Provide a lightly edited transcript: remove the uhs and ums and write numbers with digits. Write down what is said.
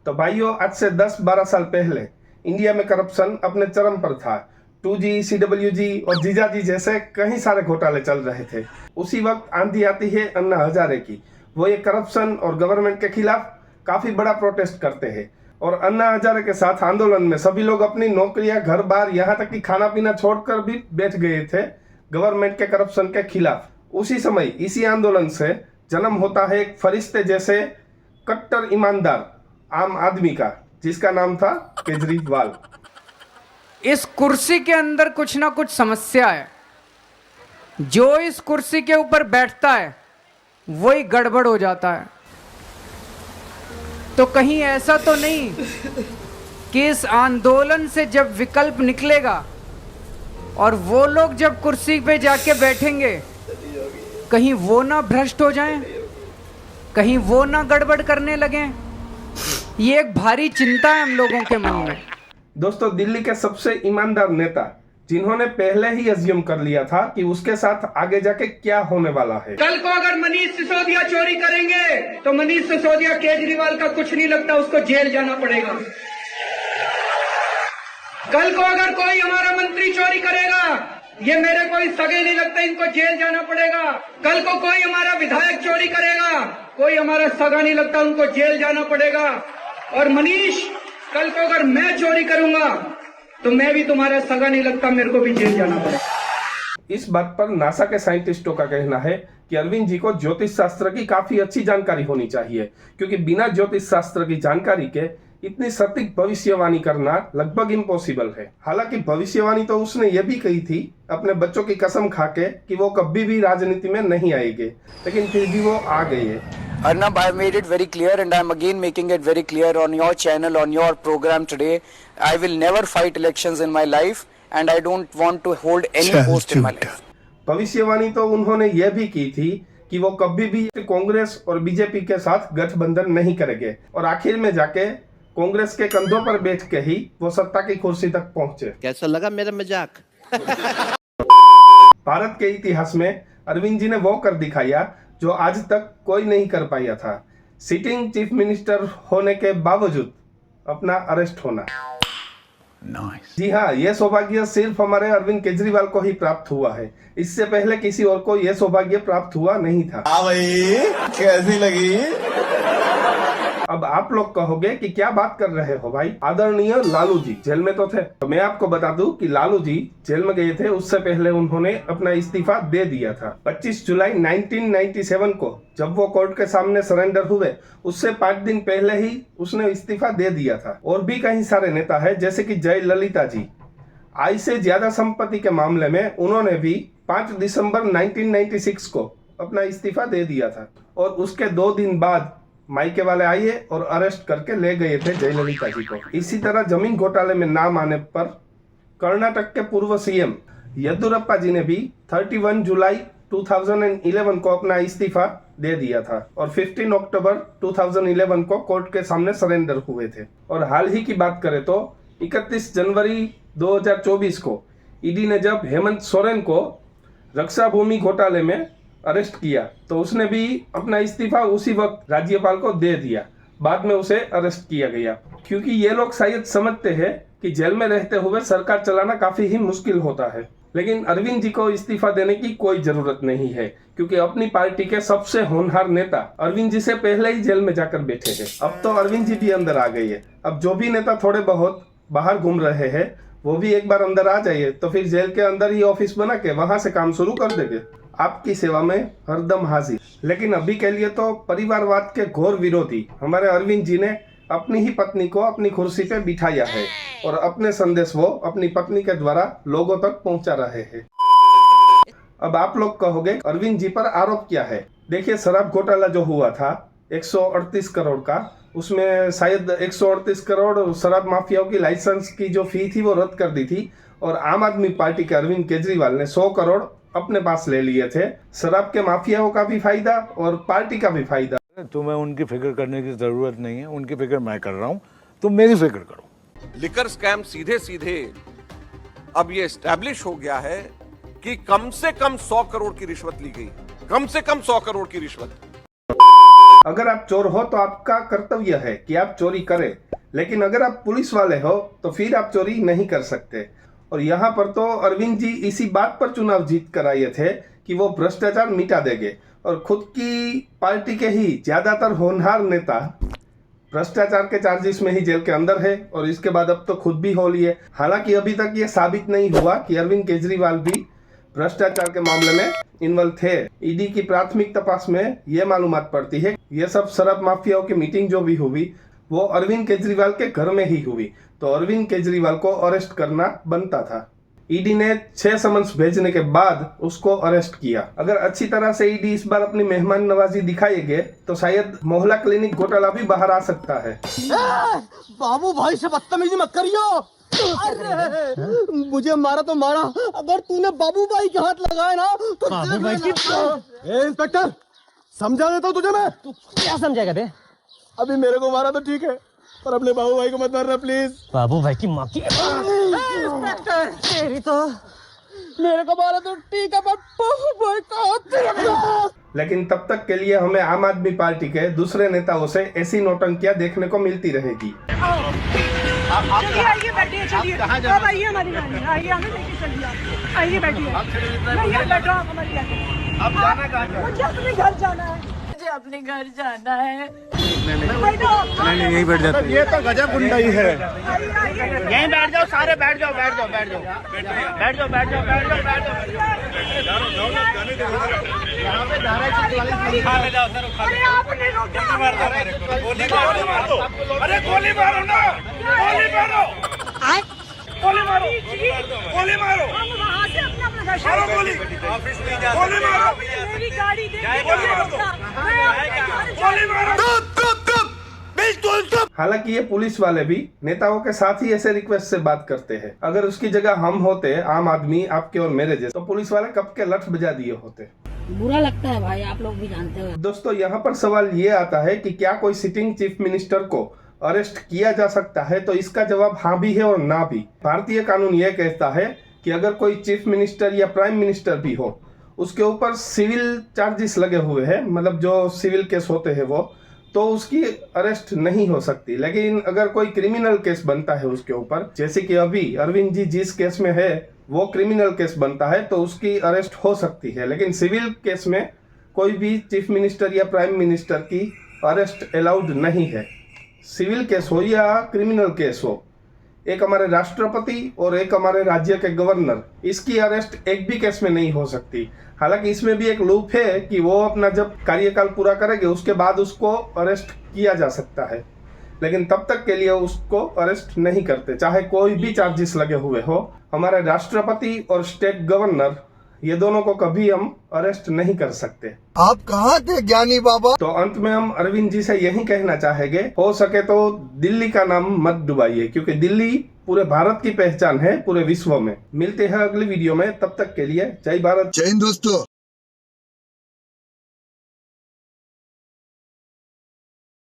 तो भाइयों, आज से 10-12 साल पहले इंडिया में करप्शन अपने चरम पर था। 2G, CWG और जीजाजी जैसे कई सारे घोटाले चल रहे थे। उसी वक्त आंधी आती है अन्ना हजारे की। वो ये करप्शन और गवर्नमेंट के खिलाफ काफी बड़ा प्रोटेस्ट करते हैं और अन्ना हजारे के साथ आंदोलन में सभी लोग अपनी नौकरियां, घर बार, यहाँ तक कि खाना पीना छोड़कर भी बैठ गए थे गवर्नमेंट के करप्शन के खिलाफ। उसी समय इसी आंदोलन से जन्म होता है एक फरिश्ते जैसे कट्टर ईमानदार आम आदमी का, जिसका नाम था केजरीवाल। इस कुर्सी के अंदर कुछ ना कुछ समस्या है। जो इस कुर्सी के ऊपर बैठता है वही गड़बड़ हो जाता है। तो कहीं ऐसा तो नहीं कि इस आंदोलन से जब विकल्प निकलेगा और वो लोग जब कुर्सी पे जाके बैठेंगे, कहीं वो ना भ्रष्ट हो जाएं, कहीं वो ना गड़बड़ करने लगें। ये एक भारी चिंता है हम लोगों के मन में। दोस्तों, दिल्ली के सबसे ईमानदार नेता, जिन्होंने पहले ही अज्यूम कर लिया था कि उसके साथ आगे जाके क्या होने वाला है। कल को अगर मनीष सिसोदिया चोरी करेंगे तो मनीष सिसोदिया केजरीवाल का कुछ नहीं लगता, उसको जेल जाना पड़ेगा। कल को अगर कोई हमारा मंत्री चोरी करेगा, ये मेरे कोई सगे नहीं लगता, इनको जेल जाना पड़ेगा। कल को कोई हमारा विधायक चोरी करेगा, कोई हमारा सगा नहीं लगता, उनको जेल जाना पड़ेगा। और मनीष, कल को अगर मैं चोरी करूंगा तो मैं भी तुम्हारा सगा नहीं लगता, मेरे को भी जेल जाना पड़ेगा। इस बात पर नासा के साइंटिस्टों का कहना है कि अरविंद जी को ज्योतिष शास्त्र की काफी अच्छी जानकारी होनी चाहिए, क्योंकि बिना ज्योतिष शास्त्र की जानकारी के इतनी सटीक भविष्यवाणी करना लगभग इम्पॉसिबल है। हालांकि भविष्यवाणी तो उसने ये भी कही थी अपने बच्चों की कसम खाके कि वो कभी भी राजनीति में नहीं आएंगे, लेकिन फिर भी वो आ गए हैं। Arnab, I have made it very clear and I am again making it very clear on your channel, on your program today. I will never fight elections in my life and I don't want to hold any post in my life. भविष्यवाणी तो उन्होंने यह भी की थी कि वो कभी भी कांग्रेस और बीजेपी के साथ गठबंधन नहीं करेंगे और आखिर में जाके कांग्रेस के कंधों पर बैठ के ही वो सत्ता की कुर्सी तक पहुंचे। कैसा लगा मेरा मजाक? भारत के इतिहास में अरविंद जी ने वो कर दिखाया जो आज तक कोई नहीं कर पाया था। सिटिंग चीफ मिनिस्टर होने के बावजूद अपना अरेस्ट होना। जी हाँ, ये सौभाग्य सिर्फ हमारे अरविंद केजरीवाल को ही प्राप्त हुआ है। इससे पहले किसी और को यह सौभाग्य प्राप्त हुआ नहीं था। भाई कैसी लगी? अब आप लोग कहोगे कि क्या बात कर रहे हो भाई, आदरणीय लालू जी जेल में तो थे। तो मैं आपको बता दूं कि लालू जी जेल में गए थे उससे पहले उन्होंने अपना इस्तीफा दे दिया था। 25 जुलाई 1997 को जब वो कोर्ट के सामने सरेंडर हुए, उससे 5 दिन पहले ही उसने इस्तीफा दे दिया था। और भी कई सारे नेता है, जैसे कि जयललिता जी, आय से ज्यादा संपत्ति के मामले में उन्होंने भी 5 दिसंबर 1996 को अपना इस्तीफा दे दिया था। और उसके 2 दिन बाद मायके वाले आए और अरेस्ट करके ले गए थे जयललिता जी को। इसी तरह जमीन घोटाले में नाम आने पर कर्नाटक के पूर्व सीएम येदियुरप्पा जी ने भी 31 जुलाई 2011 को अपना इस्तीफा दे दिया था और 15 अक्टूबर 2011 को कोर्ट के सामने सरेंडर हुए थे। और हाल ही की बात करें तो 31 जनवरी 2024 को ईडी ने जब हेमंत सोरेन को रक्षा भूमि घोटाले में अरेस्ट किया तो उसने भी अपना इस्तीफा उसी वक्त राज्यपाल को दे दिया। बाद में उसे अरेस्ट किया गया, क्योंकि ये लोग शायद समझते हैं कि जेल में रहते हुए सरकार चलाना काफी ही मुश्किल होता है। लेकिन अरविंद जी को इस्तीफा देने की कोई जरूरत नहीं है, क्योंकि अपनी पार्टी के सबसे होनहार नेता अरविंद जी से पहले ही जेल में जाकर बैठे हैं। अब तो अरविंद जी भी अंदर आ गए हैं। अब जो भी नेता थोड़े बहुत बाहर घूम रहे हैं वो भी एक बार अंदर आ जाइए, तो फिर जेल के अंदर ही ऑफिस बना के वहां से काम शुरू कर देंगे। आपकी सेवा में हरदम हाजिर। लेकिन अभी के लिए तो परिवारवाद के घोर विरोधी हमारे अरविंद जी ने अपनी ही पत्नी को अपनी कुर्सी पे बिठाया है और अपने संदेश वो अपनी पत्नी के द्वारा लोगों तक पहुंचा रहे हैं। अब आप लोग कहोगे अरविंद जी पर आरोप क्या है। देखिए, शराब घोटाला जो हुआ था 138 करोड़ का, उसमें शायद 138 करोड़ शराब माफियाओं की लाइसेंस की जो फी थी वो रद्द कर दी थी और आम आदमी पार्टी के अरविंद केजरीवाल ने 100 करोड़ अपने पास ले लिए थे। शराब के माफियाओं का भी फायदा और पार्टी का भी फायदा। तुम्हें उनकी फिक्र करने की जरूरत नहीं है, उनकी फिक्र मैं कर रहा हूँ, तुम मेरी फिक्र करो। लिकर स्कैम सीधे सीधे अब ये एस्टैब्लिश हो गया है कि कम से कम 100 करोड़ की रिश्वत ली गई, कम से कम 100 करोड़ की रिश्वत। अगर आप चोर हो तो आपका कर्तव्य है कि आप चोरी करें, लेकिन अगर आप पुलिस वाले हो तो फिर आप चोरी नहीं कर सकते। और यहाँ पर तो अरविंद जी इसी बात पर चुनाव जीत कर आए थे कि वो भ्रष्टाचार मिटा देंगे, और खुद की पार्टी के ही ज्यादातर होनहार नेता भ्रष्टाचार के चार्जेस में ही जेल के अंदर है, और इसके बाद अब तो खुद भी हो लिए। हालांकि अभी तक ये साबित नहीं हुआ कि अरविंद केजरीवाल भी भ्रष्टाचार के मामले में इन्वॉल्व थे। ईडी की प्राथमिक तपास में ये मालूमात पड़ती है ये सब शराब माफियाओं की मीटिंग जो भी हुई वो अरविंद केजरीवाल के घर में ही हुई, तो अरविंद केजरीवाल को अरेस्ट करना बनता था। ईडी ने 6 समन्स भेजने के बाद उसको अरेस्ट किया। अगर अच्छी तरह से ईडी इस बार अपनी मेहमान नवाजी दिखाएंगे तो शायद मोहल्ला क्लिनिक घोटाला भी बाहर आ सकता है। बाबू भाई से बदतमीजी मत करियो। अरे मुझे मारा तो मारा, अगर तूने बाबू भाई के हाथ लगाए ना तो बाबू भाई की इंस्पेक्टर समझा देता हूँ तुझे मैं। तू क्या समझाएगा बे? अभी मेरे को मारा तो ठीक है, पर अपने बाबू भाई को मत मारना प्लीज। बाबू भाई की माँ की इंस्पेक्टर तेरी तो मेरे को मारा तो ठीक है, पर बाबू भाई का। लेकिन तब तक के लिए हमें आम आदमी पार्टी के दूसरे नेताओं से ऐसी नौटंकियां देखने को मिलती रहेगी। चलिए आइए बैठिए, चलिए अब आइए हमारी गाड़ी, आइए हमें लेके चलिए, आइए बैठिए। नहीं बैठो आप हमारी गाड़ी। अब जाना कहाँ है? मुझे अपने घर जाना है, मुझे अपने घर जाना है। नहीं यहीं बैठ जाते। ये तो गजब गुंडाई है। यहीं बैठ जाओ, सारे बैठ जाओ, बैठ जाओ, बैठ जाओ, बैठ जाओ, बैठ जाओ, बैठ जाओ, बैठ जाओ। यहाँ पे धारा 144 खा ले जाओ सर। अरे आपने रोका, गोली मारो, अरे गोली मारो ना, गोली मारो, गोली मारो, गोली मारो, हम वहाँ से अपना प्रदर्शन मारो गोली, गोली मारो, मेरी गाड़ी दे, गोली मारो। हालांकि ये पुलिस वाले भी नेताओं के साथ ही ऐसे रिक्वेस्ट से बात करते हैं। अगर उसकी जगह हम होते, आम आदमी आपके और मेरे जैसे, तो पुलिस वाले कब के लठ बजा दिए होते। बुरा लगता है भाई, आप लोग भी जानते हो। दोस्तों यहाँ पर सवाल ये आता है कि क्या कोई सिटिंग चीफ मिनिस्टर को अरेस्ट किया जा सकता है, तो इसका जवाब हाँ भी है और ना भी। भारतीय कानून यह कहता है कि अगर कोई चीफ मिनिस्टर या प्राइम मिनिस्टर भी हो, उसके ऊपर सिविल चार्जेस लगे हुए हैं, मतलब जो सिविल केस होते हैं वो, तो उसकी अरेस्ट नहीं हो सकती। लेकिन अगर कोई क्रिमिनल केस बनता है उसके ऊपर, जैसे कि अभी अरविंद जी जिस केस में है वो क्रिमिनल केस बनता है, तो उसकी अरेस्ट हो सकती है। लेकिन सिविल केस में कोई भी चीफ मिनिस्टर या प्राइम मिनिस्टर की अरेस्ट अलाउड नहीं है। सिविल केस हो या क्रिमिनल केस हो, एक हमारे राष्ट्रपति और एक हमारे राज्य के गवर्नर, इसकी अरेस्ट एक भी केस में नहीं हो सकती। हालांकि इसमें भी एक लूप है कि वो अपना जब कार्यकाल पूरा करेंगे उसके बाद उसको अरेस्ट किया जा सकता है, लेकिन तब तक के लिए उसको अरेस्ट नहीं करते, चाहे कोई भी चार्जेस लगे हुए हो। हमारे राष्ट्रपति और स्टेट गवर्नर, ये दोनों को कभी हम अरेस्ट नहीं कर सकते। आप कहाँ थे ज्ञानी बाबा? तो अंत में हम अरविंद जी से यही कहना चाहेंगे, हो सके तो दिल्ली का नाम मत डुबाइए, क्योंकि दिल्ली पूरे भारत की पहचान है, पूरे विश्व में। मिलते हैं अगली वीडियो में, तब तक के लिए जय भारत, जय हिंद दोस्तों।